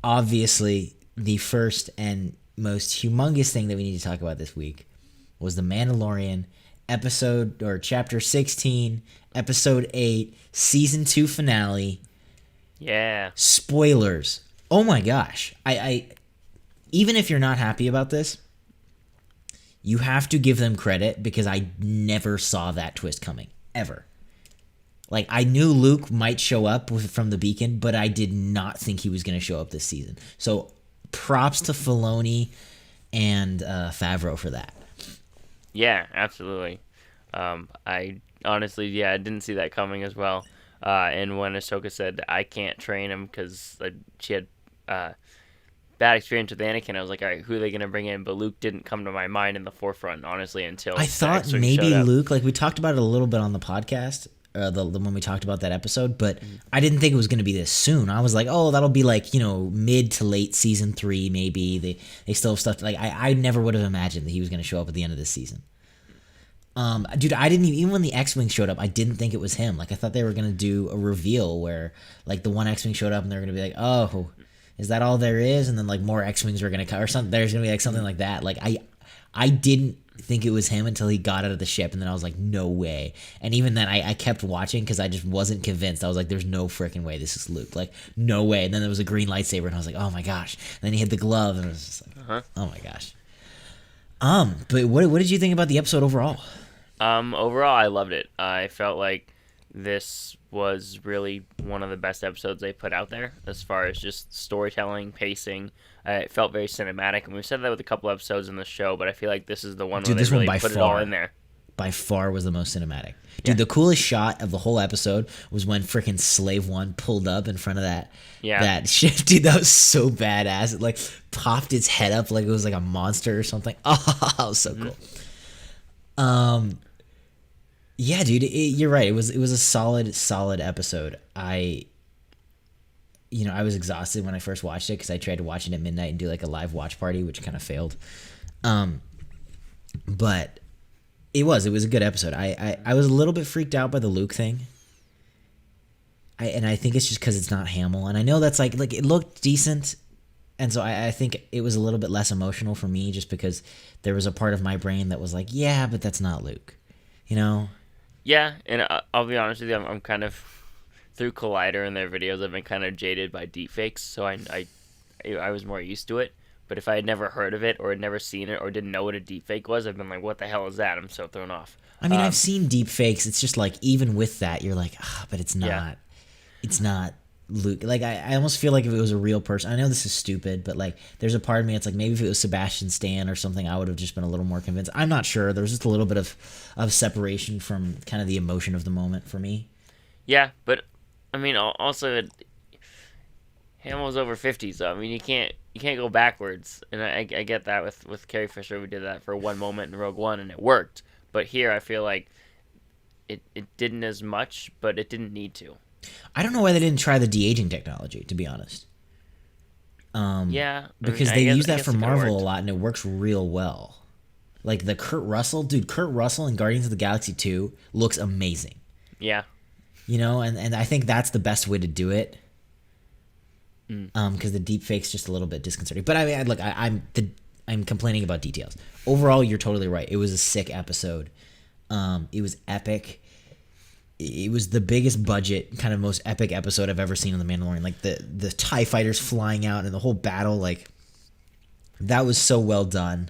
obviously, the first and most humongous thing that we need to talk about this week was the Mandalorian episode or chapter 16, episode 8, season 2 finale. Yeah. Spoilers. Oh my gosh. I even if you're not happy about this, you have to give them credit because I never saw that twist coming ever. Like, I knew Luke might show up from the beacon, but I did not think he was going to show up this season. So, props to Filoni and Favreau for that. Yeah, absolutely. I honestly, I didn't see that coming as well. And when Ahsoka said, I can't train him because she had bad experience with Anakin, I was like, all right, who are they going to bring in? But Luke didn't come to my mind in the forefront, honestly, until I thought X-Wing maybe showed up. Luke, like we talked about it a little bit on the podcast, the when we talked about that episode, but I didn't think it was going to be this soon. I was like, oh, that'll be like, mid to late season 3, maybe. They still have stuff. Like, I never would have imagined that he was going to show up at the end of this season. Dude, I didn't even when the X-Wing showed up, I didn't think it was him. Like, I thought they were going to do a reveal where, like, the one X-Wing showed up and they were going to be like, oh, is that all there is? And then, like, more X-Wings are going to come, or something. There's going to be, like, something like that. Like, I didn't think it was him until he got out of the ship, and then I was like, no way. And even then, I kept watching because I just wasn't convinced. I was like, there's no freaking way this is Luke. Like, no way. And then there was a green lightsaber, and I was like, oh my gosh. And then he had the glove, and I was just like, oh my gosh. But what did you think about the episode overall? Overall, I loved it. I felt like this was really one of the best episodes they put out there as far as just storytelling, pacing. It felt very cinematic, and we've said that with a couple episodes in the show, but I feel like this is the one where they really put it all in there. By far was the most cinematic. Dude, the coolest shot of the whole episode was when freaking Slave One pulled up in front of that ship. Dude, that was so badass. It, like, popped its head up like it was like a monster or something. Oh, that was so cool. Yeah, dude, you're right. It was a solid episode. I was exhausted when I first watched it because I tried to watch it at midnight and do like a live watch party, which kind of failed. But it was a good episode. I was a little bit freaked out by the Luke thing. I think it's just because it's not Hamill, and I know that's like it looked decent, and so I think it was a little bit less emotional for me just because there was a part of my brain that was like, yeah, but that's not Luke, Yeah, and I'll be honest with you, I'm kind of, through Collider and their videos, I've been kind of jaded by deepfakes, so I was more used to it. But if I had never heard of it or had never seen it or didn't know what a deepfake was, I've been like, what the hell is that? I'm so thrown off. I mean, I've seen deepfakes. It's just like, even with that, you're like, but it's not. Yeah. It's not Luke. Like, I almost feel like if it was a real person, I know this is stupid, but like, there's a part of me, it's like, maybe if it was Sebastian Stan or something, I would have just been a little more convinced. I'm not sure. There was just a little bit of separation from kind of the emotion of the moment for me. Yeah, but, I mean, also, Hamill's over 50, so, I mean, you can't go backwards, and I get that with Carrie Fisher. We did that for one moment in Rogue One, and it worked. But here, I feel like it didn't as much, but it didn't need to. I don't know why they didn't try the de-aging technology, to be honest. Because they use that for Marvel a lot, and it works real well. Like the Kurt Russell in Guardians of the Galaxy 2 looks amazing. Yeah. And I think that's the best way to do it. Because the deepfake's just a little bit disconcerting. But I mean, look, I'm complaining about details. Overall, you're totally right. It was a sick episode. It was epic. It was the biggest budget, kind of most epic episode I've ever seen on The Mandalorian. Like the TIE fighters flying out and the whole battle, like that was so well done.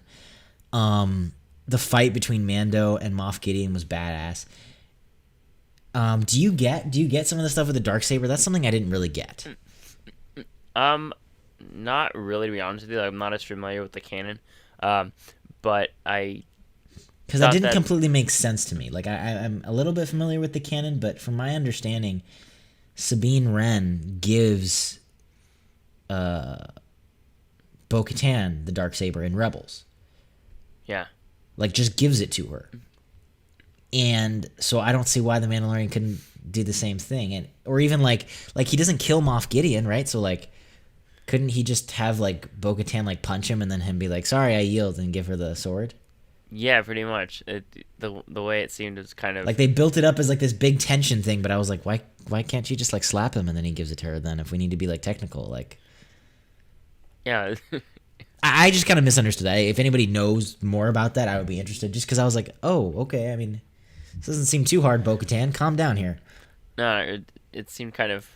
The fight between Mando and Moff Gideon was badass. Do you get some of the stuff with the Darksaber? That's something I didn't really get. Not really, to be honest with you. I'm not as familiar with the canon, but because that didn't completely make sense to me. Like I'm a little bit familiar with the canon, but from my understanding, Sabine Wren gives Bo-Katan the Darksaber in Rebels. Yeah, like just gives it to her, and so I don't see why the Mandalorian couldn't do the same thing, or even like he doesn't kill Moff Gideon, right? So like, couldn't he just have like Bo-Katan like punch him and then him be like, sorry, I yield, and give her the sword? Yeah, pretty much. The way it seemed was kind of like they built it up as like this big tension thing, but I was like, why can't she just like slap him and then he gives it to her? Then if we need to be like technical, like Yeah. I just kind of misunderstood that. If anybody knows more about that, I would be interested. Just because I was like, oh, okay. I mean, this doesn't seem too hard, Bo-Katan. Calm down here. No, it seemed kind of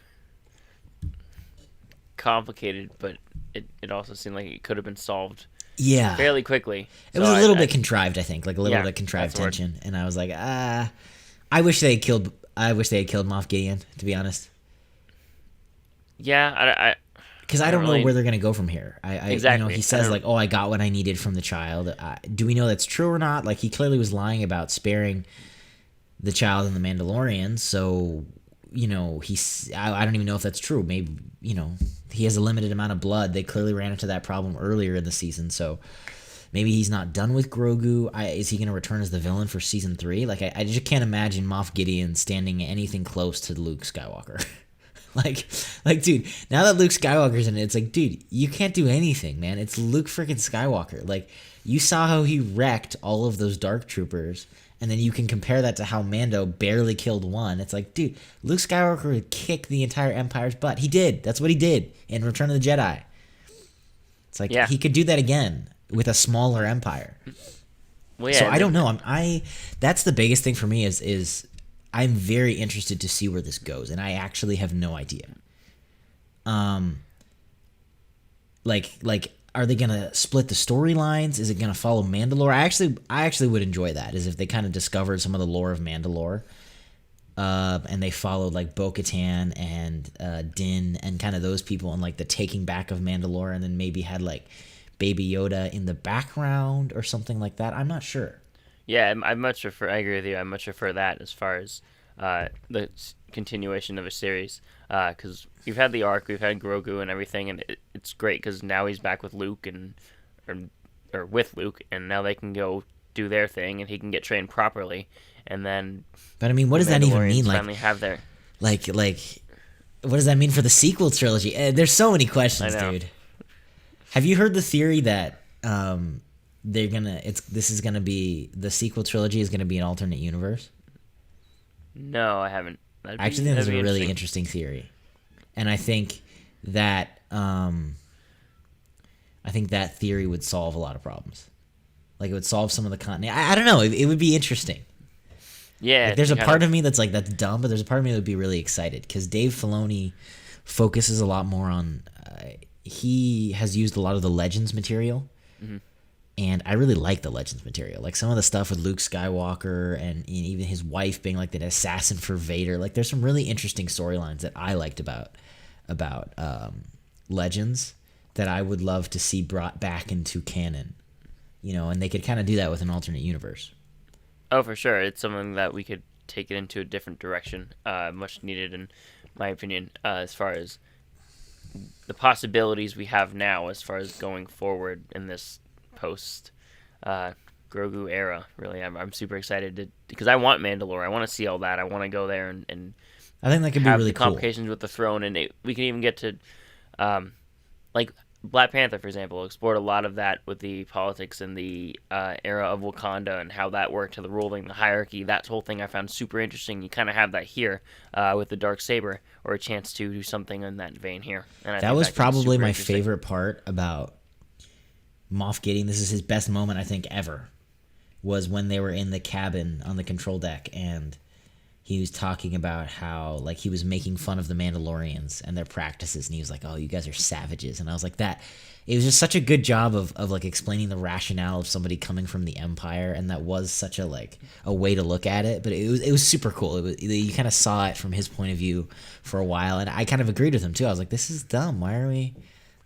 complicated, but it also seemed like it could have been solved Yeah. fairly quickly. It was a little bit contrived, I think. Like a little bit of contrived that's the tension. And I was like, I wish they had killed Moff Gideon, to be honest. Yeah, Because I don't know really- where they're going to go from here. Exactly. He says like, "Oh, I got what I needed from the child." Do we know that's true or not? Like, he clearly was lying about sparing the child and the Mandalorian. So, I don't even know if that's true. Maybe he has a limited amount of blood. They clearly ran into that problem earlier in the season. So maybe he's not done with Grogu. Is he going to return as the villain for season 3? Like, I just can't imagine Moff Gideon standing anything close to Luke Skywalker. Like, dude, now that Luke Skywalker's in it, it's like, dude, you can't do anything, man. It's Luke freaking Skywalker. Like, you saw how he wrecked all of those Dark Troopers, and then you can compare that to how Mando barely killed one. It's like, dude, Luke Skywalker would kick the entire Empire's butt. He did. That's what he did in Return of the Jedi. It's like, he could do that again with a smaller Empire. Well, yeah, so I don't know. That's the biggest thing for me is I'm very interested to see where this goes, and I actually have no idea. Like, are they gonna split the storylines? Is it gonna follow Mandalore? I actually would enjoy that. Is if they kind of discovered some of the lore of Mandalore, and they followed like Bo-Katan and Din and kind of those people, and like the taking back of Mandalore, and then maybe had like Baby Yoda in the background or something like that. I'm not sure. Yeah, I agree with you. I much prefer that as far as the continuation of a series. Because we've had the arc, we've had Grogu and everything, and it's great because now he's back with Luke or with Luke, and now they can go do their thing, and he can get trained properly, and then. But I mean, what does that even mean? Like, finally have their. Like, what does that mean for the sequel trilogy? There's so many questions, dude. Have you heard the theory that the sequel trilogy is gonna be an alternate universe? No, I haven't. I actually think that's a really interesting theory, and I think that theory would solve a lot of problems. Like, it would solve some of the continuity. I don't know. It would be interesting. Yeah. Like, there's a part of me that's like, that's dumb, but there's a part of me that would be really excited because Dave Filoni focuses a lot more on. He has used a lot of the Legends material. Mm-hmm. And I really like the Legends material. Like, some of the stuff with Luke Skywalker and even his wife being like the assassin for Vader. Like, there's some really interesting storylines that I liked about Legends that I would love to see brought back into canon. And they could kind of do that with an alternate universe. Oh, for sure. It's something that we could take it into a different direction. Much needed, in my opinion, as far as the possibilities we have now as far as going forward in this post Grogu era. Really, I'm super excited because I want Mandalore. I want to see all that. I want to go there and I think that could be really cool. Complications with the throne, and we can even get to like Black Panther, for example, explored a lot of that with the politics and the era of Wakanda and how that worked to the ruling, the hierarchy. That whole thing I found super interesting. You kind of have that here with the Darksaber, or a chance to do something in that vein here. And that was probably my favorite part about Moff Gideon. This is his best moment, I think, ever, was when they were in the cabin on the control deck, and he was talking about how, like, he was making fun of the Mandalorians and their practices, and he was like, oh, you guys are savages. And I was like, it was just such a good job of like explaining the rationale of somebody coming from the Empire, and that was such a way to look at it. But it was super cool. You kind of saw it from his point of view for a while, and I kind of agreed with him too. I was like, this is dumb. Why are we,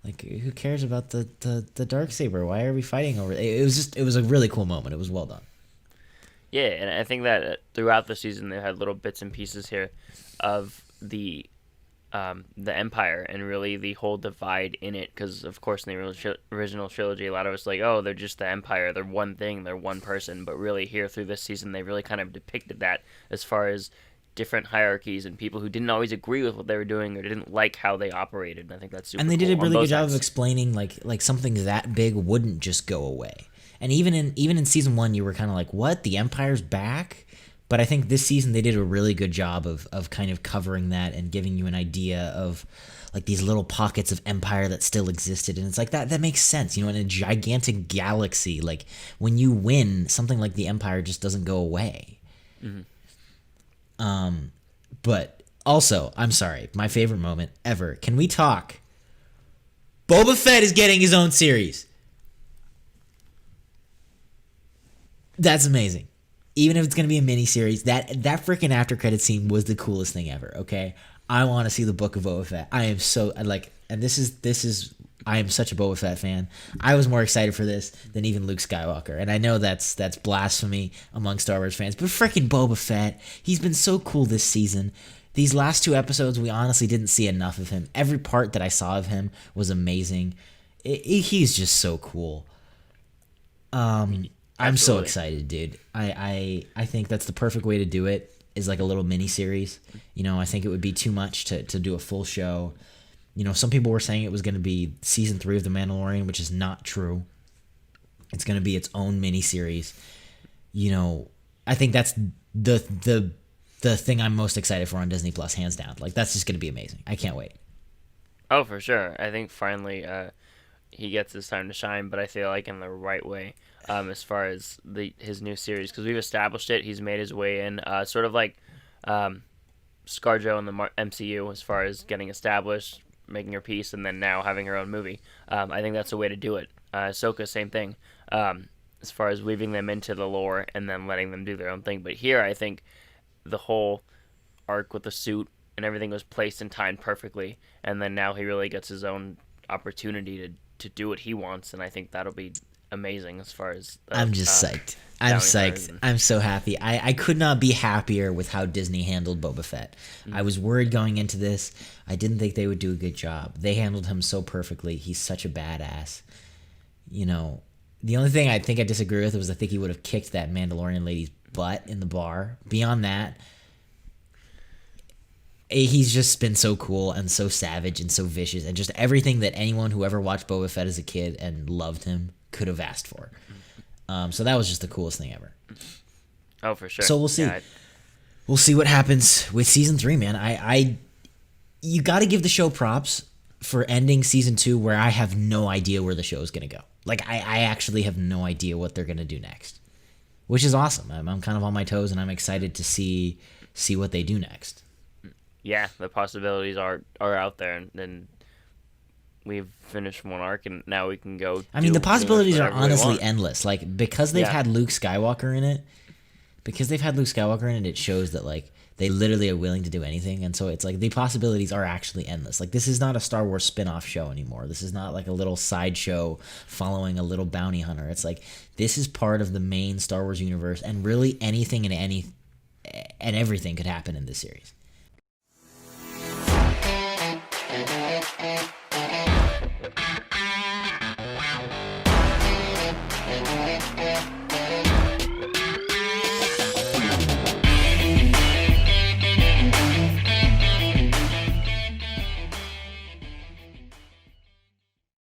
like, who cares about the Darksaber? Why are we fighting over it? It was a really cool moment. It was well done. Yeah, and I think that throughout the season they had little bits and pieces here of the Empire and really the whole divide in it. Because of course in the original trilogy, a lot of us like, oh, they're just the Empire, they're one thing, they're one person. But really here through this season, they really kind of depicted that as far as different hierarchies and people who didn't always agree with what they were doing or didn't like how they operated. And I think that's super. And they did cool a really good job of explaining like something that big wouldn't just go away. And even in season 1, you were kind of like, what? The Empire's back? But I think this season they did a really good job of kind of covering that and giving you an idea of, like these little pockets of empire that still existed, and it's like that makes sense, in a gigantic galaxy. Like when you win, something like the empire just doesn't go away. But also, I'm sorry, my favorite moment ever. Can we talk? Boba Fett is getting his own series. That's amazing. Even if it's going to be a mini series, that freaking after credit scene was the coolest thing ever. Okay, I want to see the Book of Boba Fett. I am so like, and this is I am such a Boba Fett fan. I was more excited for this than even Luke Skywalker, and I know that's blasphemy among Star Wars fans, but freaking Boba Fett, he's been so cool this season. These last 2 episodes, we honestly didn't see enough of him. Every part that I saw of him was amazing. He's just so cool. I'm so excited, dude. I think that's the perfect way to do it, is like a little mini series. I think it would be too much to do a full show. Some people were saying it was going to be season 3 of The Mandalorian, which is not true. It's going to be its own mini series. I think that's the thing I'm most excited for on Disney Plus, hands down. Like, that's just going to be amazing. I can't wait. Oh, for sure. I think finally he gets his time to shine, but I feel like in the right way. As far as his new series, because we've established it. He's made his way in, sort of like ScarJo in the MCU, as far as getting established, making her peace, and then now having her own movie. I think that's the way to do it. Ahsoka, same thing, as far as weaving them into the lore and then letting them do their own thing. But here, I think the whole arc with the suit and everything was placed and timed perfectly, and then now he really gets his own opportunity to do what he wants, and I think that'll be amazing as far as I'm just psyched. I'm psyched. I'm so happy. I could not be happier with how Disney handled Boba Fett. I was worried going into this. I didn't think they would do a good job. They handled him so perfectly. He's such a badass. The only thing I think I disagree with was I think he would have kicked that Mandalorian lady's butt in the bar. Beyond that, he's just been so cool and so savage and so vicious, and just everything that anyone who ever watched Boba Fett as a kid and loved him could have asked for. So that was just the coolest thing ever. Oh, for sure. So we'll see. Yeah, we'll see what happens with season 3, man. You got to give the show props for ending season 2 where I have no idea where the show is going to go. Like, I actually have no idea what they're going to do next, which is awesome. I'm kind of on my toes, and I'm excited to see what they do next. Yeah, the possibilities are out there, and we've finished one arc, and now we can go. I mean, the possibilities are honestly endless. Like, because they've had Luke Skywalker in it, it shows that, like, they literally are willing to do anything. And so it's like the possibilities are actually endless. Like, this is not a Star Wars spin-off show anymore. This is not like a little sideshow following a little bounty hunter. It's like, this is part of the main Star Wars universe, and really anything and everything could happen in this series.